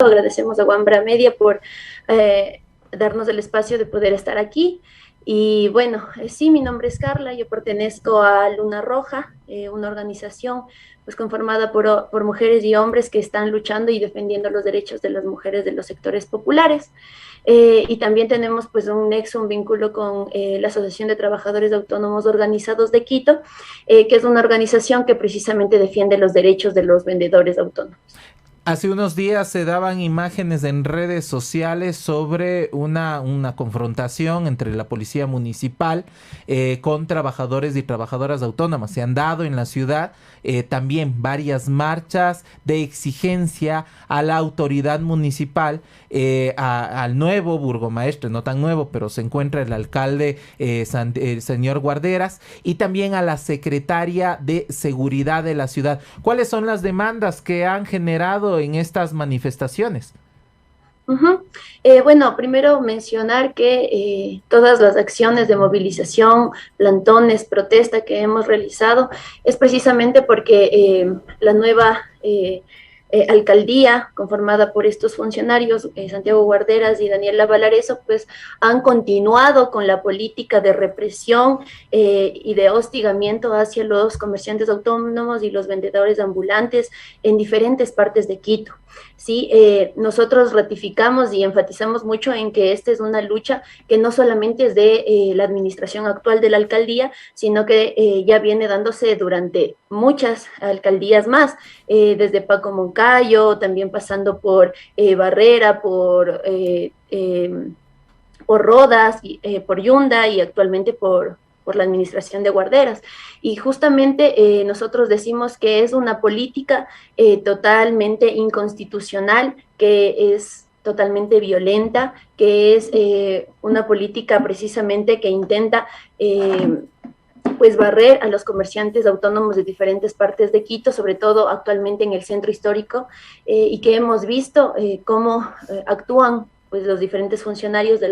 Agradecemos a Wambra Media por darnos el espacio de poder estar aquí. Y bueno, sí, mi nombre es Carla, yo pertenezco a Luna Roja, una organización pues conformada por mujeres y hombres que están luchando y defendiendo los derechos de las mujeres de los sectores populares. Y también tenemos pues un nexo, un vínculo con la Asociación de Trabajadores Autónomos Organizados de Quito, que es una organización que precisamente defiende los derechos de los vendedores autónomos. Hace unos días se daban imágenes en redes sociales sobre una confrontación entre la policía municipal con trabajadores y trabajadoras autónomas. Se han dado en la ciudad también varias marchas de exigencia a la autoridad municipal, al nuevo burgomaestre, no tan nuevo, pero se encuentra el alcalde el señor Guarderas, y también a la secretaria de Seguridad de la ciudad. ¿Cuáles son las demandas que han generado en estas manifestaciones? Bueno, primero mencionar que todas las acciones de movilización, plantones, protesta que hemos realizado es precisamente porque la nueva alcaldía conformada por estos funcionarios, Santiago Guarderas y Daniela Valareso, pues han continuado con la política de represión y de hostigamiento hacia los comerciantes autónomos y los vendedores ambulantes en diferentes partes de Quito. Sí, nosotros ratificamos y enfatizamos mucho en que esta es una lucha que no solamente es de la administración actual de la alcaldía, sino que ya viene dándose durante muchas alcaldías más, desde Paco Moncayo, también pasando por Barrera, por Rodas, por Yunda y actualmente por la administración de Guarderas. Y justamente nosotros decimos que es una política totalmente inconstitucional, que es totalmente violenta, que es una política precisamente que intenta pues barrer a los comerciantes autónomos de diferentes partes de Quito, sobre todo actualmente en el centro histórico, y que hemos visto cómo actúan pues los diferentes funcionarios de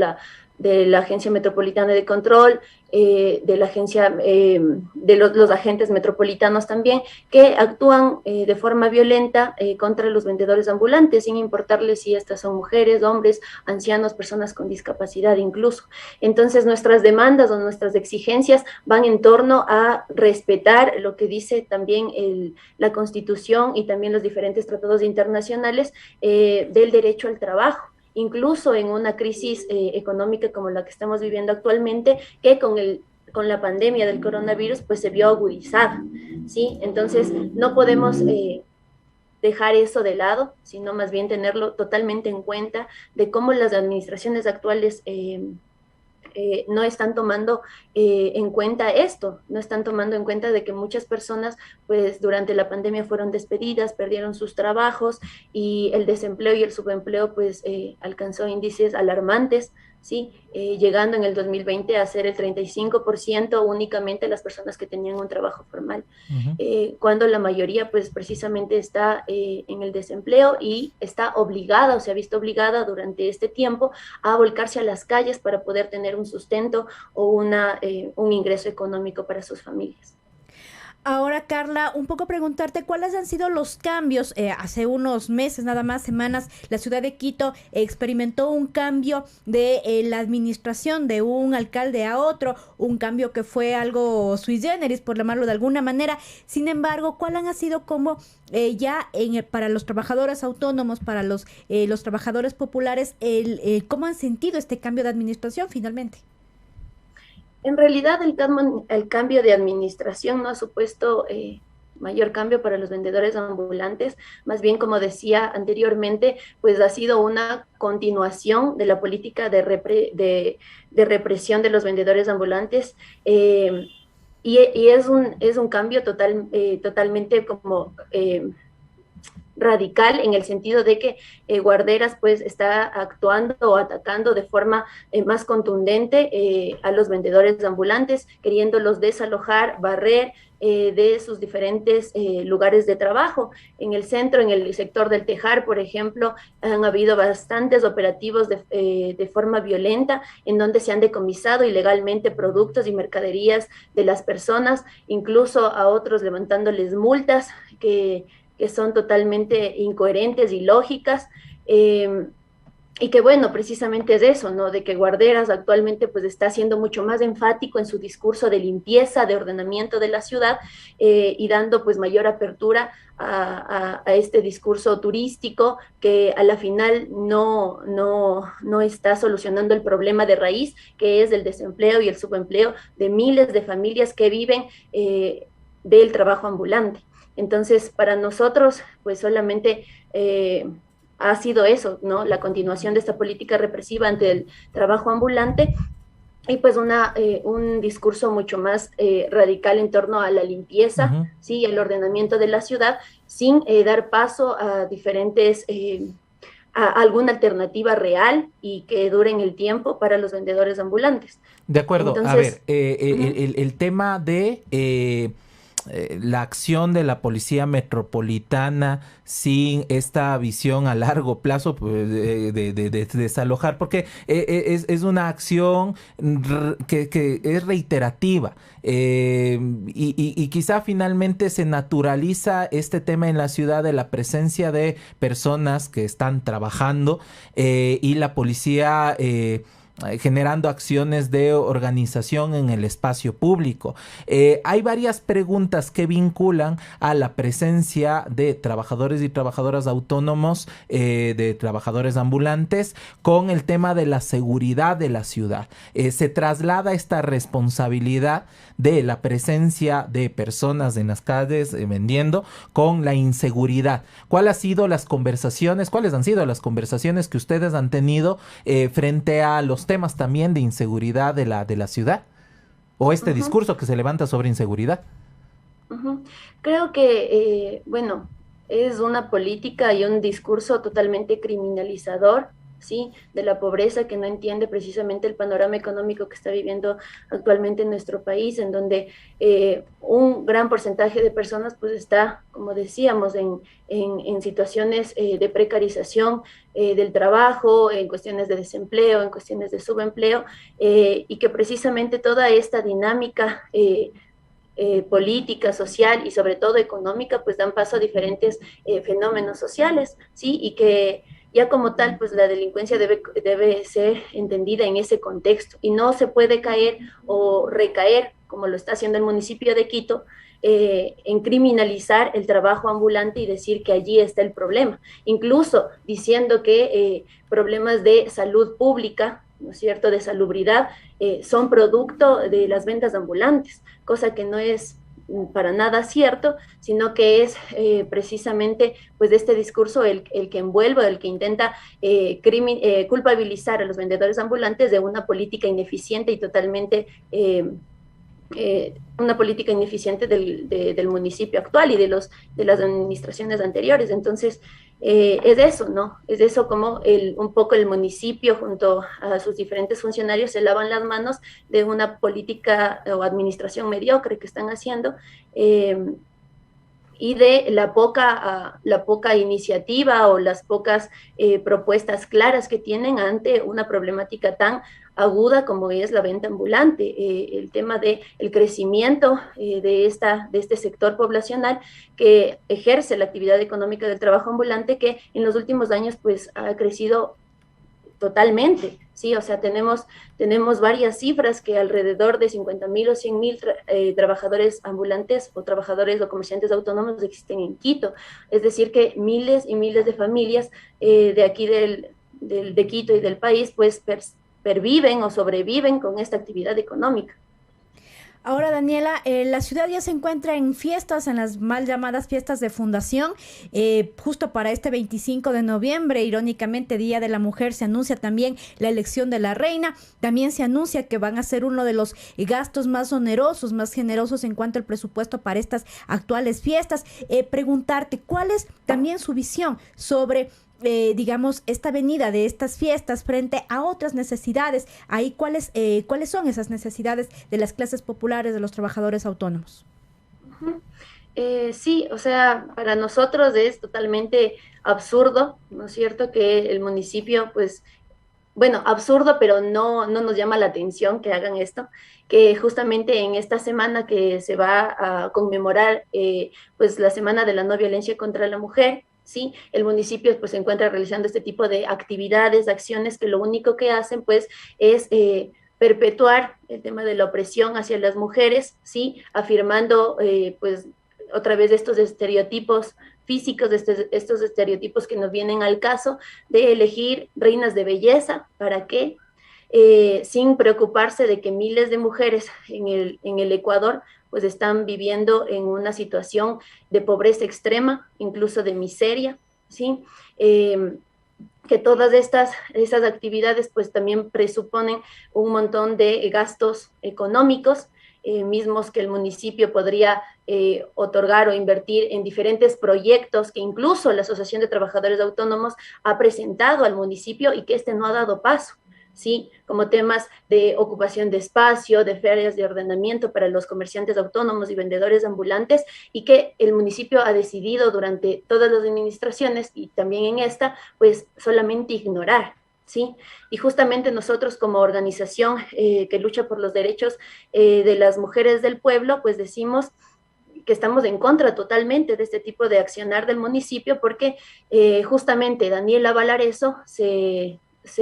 la Agencia Metropolitana de Control, de la agencia, de los agentes metropolitanos también, que actúan de forma violenta contra los vendedores ambulantes, sin importarles si estas son mujeres, hombres, ancianos, personas con discapacidad incluso. Entonces nuestras demandas o nuestras exigencias van en torno a respetar lo que dice también la Constitución y también los diferentes tratados internacionales del derecho al trabajo, incluso en una crisis económica como la que estamos viviendo actualmente, que con la pandemia del coronavirus pues se vio agudizada, ¿sí? Entonces no podemos dejar eso de lado, sino más bien tenerlo totalmente en cuenta de cómo las administraciones actuales no están tomando en cuenta esto, no están tomando en cuenta de que muchas personas pues durante la pandemia fueron despedidas, perdieron sus trabajos y el desempleo y el subempleo pues alcanzó índices alarmantes, ¿sí? Llegando en el 2020 a ser el 35% únicamente las personas que tenían un trabajo formal, Ujú. cuando la mayoría pues precisamente está en el desempleo y está obligada o se ha visto obligada durante este tiempo a volcarse a las calles para poder tener un sustento o un ingreso económico para sus familias. Ahora, Carla, un poco preguntarte cuáles han sido los cambios. Hace unos meses, nada más, semanas, la ciudad de Quito experimentó un cambio de la administración de un alcalde a otro, un cambio que fue algo sui generis, por llamarlo de alguna manera. Sin embargo, ¿cuáles han sido como para los trabajadores autónomos, para los trabajadores populares, cómo han sentido este cambio de administración finalmente? En realidad el cambio de administración no ha supuesto mayor cambio para los vendedores ambulantes, más bien como decía anteriormente, pues ha sido una continuación de la política de represión de los vendedores ambulantes. Y es un cambio totalmente como radical en el sentido de que Guarderas pues está actuando o atacando de forma más contundente a los vendedores ambulantes, queriéndolos desalojar, barrer de sus diferentes lugares de trabajo. En el centro, en el sector del Tejar, por ejemplo, han habido bastantes operativos de forma violenta en donde se han decomisado ilegalmente productos y mercaderías de las personas, incluso a otros levantándoles multas que son totalmente incoherentes y lógicas. Y que bueno, precisamente es eso, ¿no? De que Guarderas actualmente pues está siendo mucho más enfático en su discurso de limpieza, de ordenamiento de la ciudad, y dando pues mayor apertura a este discurso turístico que a la final no está solucionando el problema de raíz, que es el desempleo y el subempleo de miles de familias que viven del trabajo ambulante. Entonces, para nosotros, pues solamente ha sido eso, ¿no? La continuación de esta política represiva ante el trabajo ambulante y pues un discurso mucho más radical en torno a la limpieza, Ujú. ¿sí? El ordenamiento de la ciudad, sin dar paso a diferentes, a alguna alternativa real y que dure en el tiempo para los vendedores ambulantes. De acuerdo, a ver, Entonces, uh-huh. el tema de la acción de la policía metropolitana sin esta visión a largo plazo pues, de desalojar, porque es una acción que es reiterativa y quizá finalmente se naturaliza este tema en la ciudad de la presencia de personas que están trabajando y la policía generando acciones de organización en el espacio público. Hay varias preguntas que vinculan a la presencia de trabajadores y trabajadoras autónomos, de trabajadores ambulantes, con el tema de la seguridad de la ciudad. Se traslada esta responsabilidad de la presencia de personas en las calles vendiendo con la inseguridad. ¿Cuáles han sido las conversaciones que ustedes han tenido frente a los temas también de inseguridad de la ciudad? O este Uh-huh. discurso que se levanta sobre inseguridad. Uh-huh. Creo que, bueno, es una política y un discurso totalmente criminalizador, ¿sí? De la pobreza que no entiende precisamente el panorama económico que está viviendo actualmente en nuestro país, en donde un gran porcentaje de personas pues está, como decíamos, en situaciones de precarización del trabajo, en cuestiones de desempleo, en cuestiones de subempleo, y que precisamente toda esta dinámica política, social y sobre todo económica, pues dan paso a diferentes fenómenos sociales, ¿sí? Y que ya como tal, pues la delincuencia debe ser entendida en ese contexto y no se puede caer o recaer, como lo está haciendo el municipio de Quito, en criminalizar el trabajo ambulante y decir que allí está el problema, incluso diciendo que problemas de salud pública, ¿no es cierto?, de salubridad, son producto de las ventas ambulantes, cosa que no es para nada cierto, sino que es precisamente pues de este discurso el que envuelve, el que intenta culpabilizar a los vendedores ambulantes de una política ineficiente y totalmente una política ineficiente del municipio actual y de las administraciones anteriores. Entonces, es eso, ¿no? Es eso como un poco el municipio junto a sus diferentes funcionarios se lavan las manos de una política o administración mediocre que están haciendo. Y de la poca iniciativa o las pocas propuestas claras que tienen ante una problemática tan aguda como es la venta ambulante, el tema del crecimiento de este sector poblacional que ejerce la actividad económica del trabajo ambulante, que en los últimos años pues ha crecido totalmente, ¿sí? O sea, tenemos varias cifras que alrededor de 50,000 o 100,000 trabajadores ambulantes o trabajadores o comerciantes autónomos existen en Quito. Es decir, que miles y miles de familias de aquí de Quito y del país, pues perviven o sobreviven con esta actividad económica. Ahora, Daniela, la ciudad ya se encuentra en fiestas, en las mal llamadas fiestas de fundación, justo para este 25 de noviembre, irónicamente Día de la Mujer, se anuncia también la elección de la reina, también se anuncia que van a ser uno de los gastos más onerosos, más generosos en cuanto al presupuesto para estas actuales fiestas. Preguntarte, ¿cuál es también su visión sobre digamos, esta venida de estas fiestas frente a otras necesidades? Ahí, ¿cuáles son esas necesidades de las clases populares, de los trabajadores autónomos? Uh-huh. Sí, o sea, para nosotros es totalmente absurdo, ¿no es cierto?, que el municipio, pues, bueno, absurdo, pero no nos llama la atención que hagan esto, que justamente en esta semana que se va a conmemorar, pues, la Semana de la No Violencia contra la Mujer, ¿sí? El municipio pues se encuentra realizando este tipo de actividades, acciones que lo único que hacen pues es perpetuar el tema de la opresión hacia las mujeres, ¿sí? Afirmando pues otra vez estos estereotipos físicos, estos estereotipos que nos vienen al caso de elegir reinas de belleza, ¿para qué? Sin preocuparse de que miles de mujeres en el Ecuador pues están viviendo en una situación de pobreza extrema, incluso de miseria, ¿sí? Que todas estas actividades pues también presuponen un montón de gastos económicos, mismos que el municipio podría otorgar o invertir en diferentes proyectos que incluso la Asociación de Trabajadores Autónomos ha presentado al municipio y que este no ha dado paso. ¿Sí? Como temas de ocupación de espacio, de ferias de ordenamiento para los comerciantes autónomos y vendedores ambulantes, y que el municipio ha decidido durante todas las administraciones y también en esta, pues solamente ignorar. ¿Sí? Y justamente nosotros como organización que lucha por los derechos de las mujeres del pueblo, pues decimos que estamos en contra totalmente de este tipo de accionar del municipio, porque justamente Daniela Valareso se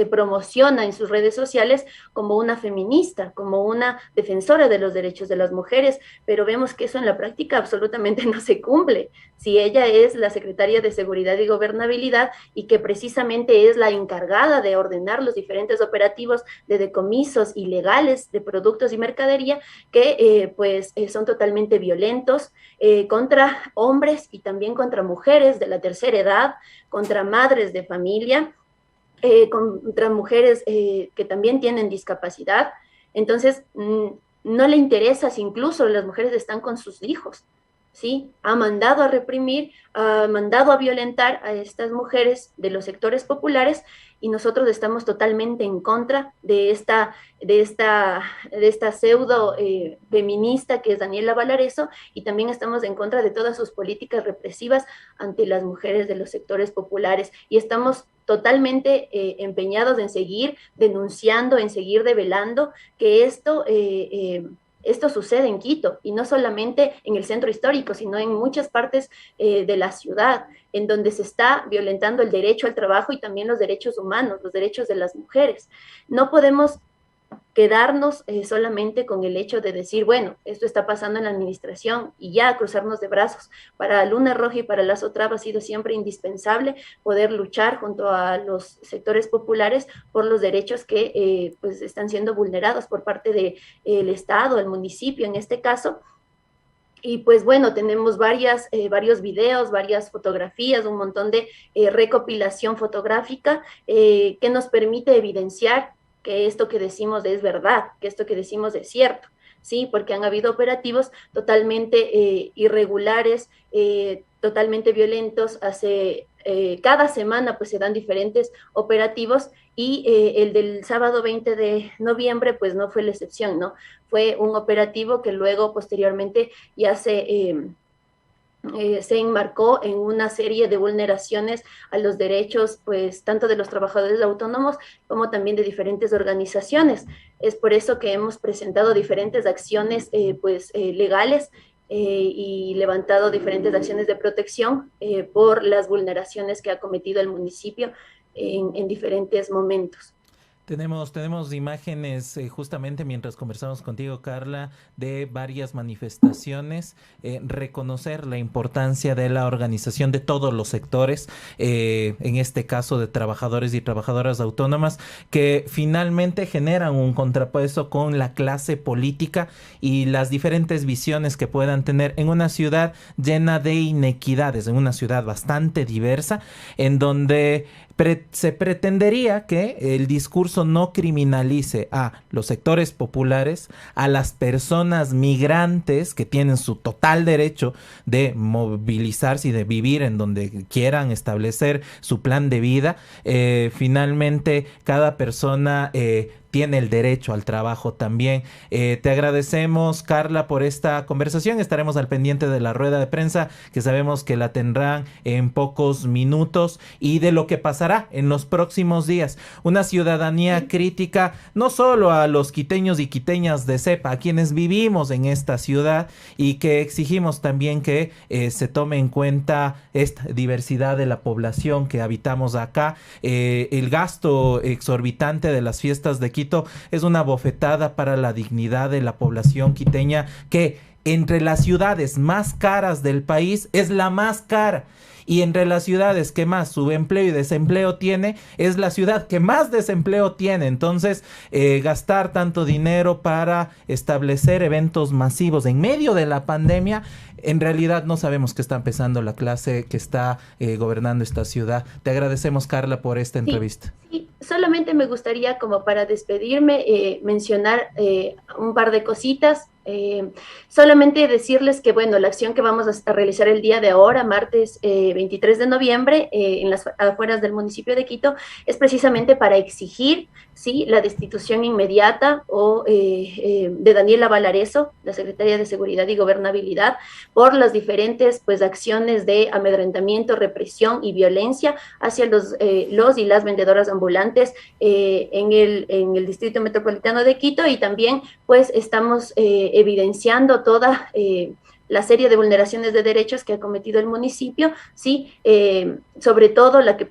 promociona en sus redes sociales como una feminista, como una defensora de los derechos de las mujeres, pero vemos que eso en la práctica absolutamente no se cumple. Si ella es la secretaria de Seguridad y Gobernabilidad y que precisamente es la encargada de ordenar los diferentes operativos de decomisos ilegales de productos y mercadería que son totalmente violentos contra hombres y también contra mujeres de la tercera edad, contra madres de familia, contra mujeres que también tienen discapacidad. Entonces, no le interesa si incluso las mujeres están con sus hijos, ¿sí? Ha mandado a reprimir, ha mandado a violentar a estas mujeres de los sectores populares, y nosotros estamos totalmente en contra de esta pseudo feminista que es Daniela Valareso, y también estamos en contra de todas sus políticas represivas ante las mujeres de los sectores populares, y estamos totalmente empeñados en seguir denunciando, en seguir develando que esto sucede en Quito, y no solamente en el centro histórico, sino en muchas partes de la ciudad, en donde se está violentando el derecho al trabajo y también los derechos humanos, los derechos de las mujeres. No podemos quedarnos solamente con el hecho de decir, bueno, esto está pasando en la administración y ya cruzarnos de brazos. Para Luna Roja y para Lazo Traba ha sido siempre indispensable poder luchar junto a los sectores populares por los derechos que pues están siendo vulnerados por parte del Estado, el municipio en este caso. Y pues bueno, tenemos varios videos, varias fotografías, un montón de recopilación fotográfica que nos permite evidenciar que esto que decimos es verdad, que esto que decimos es cierto, ¿sí? Porque han habido operativos totalmente irregulares, totalmente violentos. Cada semana pues se dan diferentes operativos, y el del sábado 20 de noviembre pues no fue la excepción, ¿no? Fue un operativo que luego posteriormente ya se enmarcó en una serie de vulneraciones a los derechos, pues, tanto de los trabajadores autónomos como también de diferentes organizaciones. Es por eso que hemos presentado diferentes acciones, legales, y levantado diferentes acciones de protección por las vulneraciones que ha cometido el municipio en diferentes momentos. Tenemos imágenes justamente mientras conversamos contigo, Carla, de varias manifestaciones. Reconocer la importancia de la organización de todos los sectores, en este caso de trabajadores y trabajadoras autónomas, que finalmente generan un contrapeso con la clase política y las diferentes visiones que puedan tener en una ciudad llena de inequidades, en una ciudad bastante diversa, en donde se pretendería que el discurso no criminalice a los sectores populares, a las personas migrantes que tienen su total derecho de movilizarse y de vivir en donde quieran establecer su plan de vida. Finalmente, cada persona tiene el derecho al trabajo también. Te agradecemos, Carla, por esta conversación. Estaremos al pendiente de la rueda de prensa, que sabemos que la tendrán en pocos minutos, y de lo que pasará en los próximos días. Una ciudadanía crítica, no solo a los quiteños y quiteñas de cepa, a quienes vivimos en esta ciudad, y que exigimos también que se tome en cuenta esta diversidad de la población que habitamos acá. El gasto exorbitante de las fiestas de Quito es una bofetada para la dignidad de la población quiteña, que entre las ciudades más caras del país es la más cara. Y entre las ciudades que más subempleo y desempleo tiene, es la ciudad que más desempleo tiene. Entonces, gastar tanto dinero para establecer eventos masivos en medio de la pandemia, en realidad no sabemos qué está pensando la clase que está gobernando esta ciudad. Te agradecemos, Carla, por esta entrevista. Sí, solamente me gustaría, como para despedirme, mencionar un par de cositas. Solamente decirles que, bueno, la acción que vamos a realizar el día de ahora, martes 23 de noviembre, en las afueras del municipio de Quito, es precisamente para exigir, sí, la destitución inmediata de Daniela Valareso, la secretaria de Seguridad y Gobernabilidad, por las diferentes, pues, acciones de amedrentamiento, represión y violencia hacia los y las vendedoras ambulantes en el Distrito Metropolitano de Quito, y también, pues, estamos evidenciando toda la serie de vulneraciones de derechos que ha cometido el municipio, sí, sobre todo la que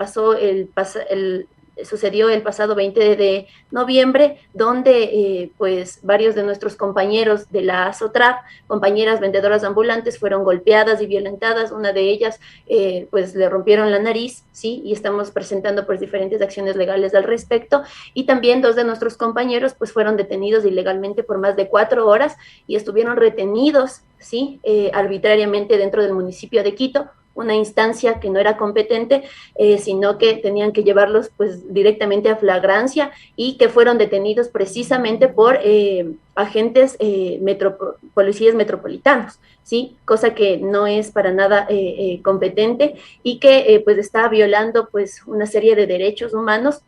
sucedió el pasado 20 de noviembre, donde pues varios de nuestros compañeros de la SOTRAP, compañeras vendedoras ambulantes, fueron golpeadas y violentadas. Una de ellas pues le rompieron la nariz, sí, y estamos presentando pues diferentes acciones legales al respecto. Y también dos de nuestros compañeros pues fueron detenidos ilegalmente por más de 4 horas y estuvieron retenidos, sí, arbitrariamente dentro del municipio de Quito, una instancia que no era competente, sino que tenían que llevarlos pues directamente a flagrancia, y que fueron detenidos precisamente por agentes policías metropolitanos, ¿sí? Cosa que no es para nada competente, y que pues está violando pues una serie de derechos humanos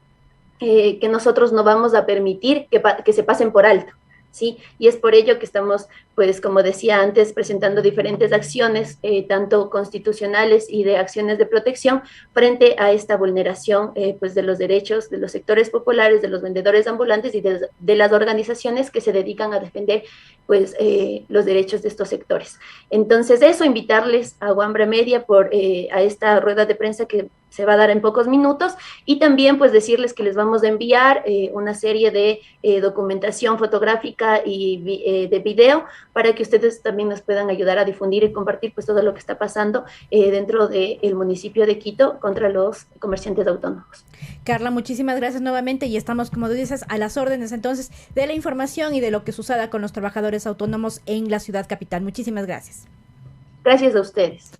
que nosotros no vamos a permitir que se pasen por alto. ¿Sí? Y es por ello que estamos, pues, como decía antes, presentando diferentes acciones, tanto constitucionales y de acciones de protección, frente a esta vulneración pues, de los derechos de los sectores populares, de los vendedores ambulantes y de las organizaciones que se dedican a defender pues, los derechos de estos sectores. Entonces, eso, invitarles a Wambre Media a esta rueda de prensa que se va a dar en pocos minutos, y también pues decirles que les vamos a enviar una serie de documentación fotográfica y de video, para que ustedes también nos puedan ayudar a difundir y compartir pues todo lo que está pasando dentro del municipio de Quito contra los comerciantes autónomos. Carla, muchísimas gracias nuevamente, y estamos, como tú dices, a las órdenes entonces de la información y de lo que suceda con los trabajadores autónomos en la ciudad capital. Muchísimas gracias. Gracias a ustedes.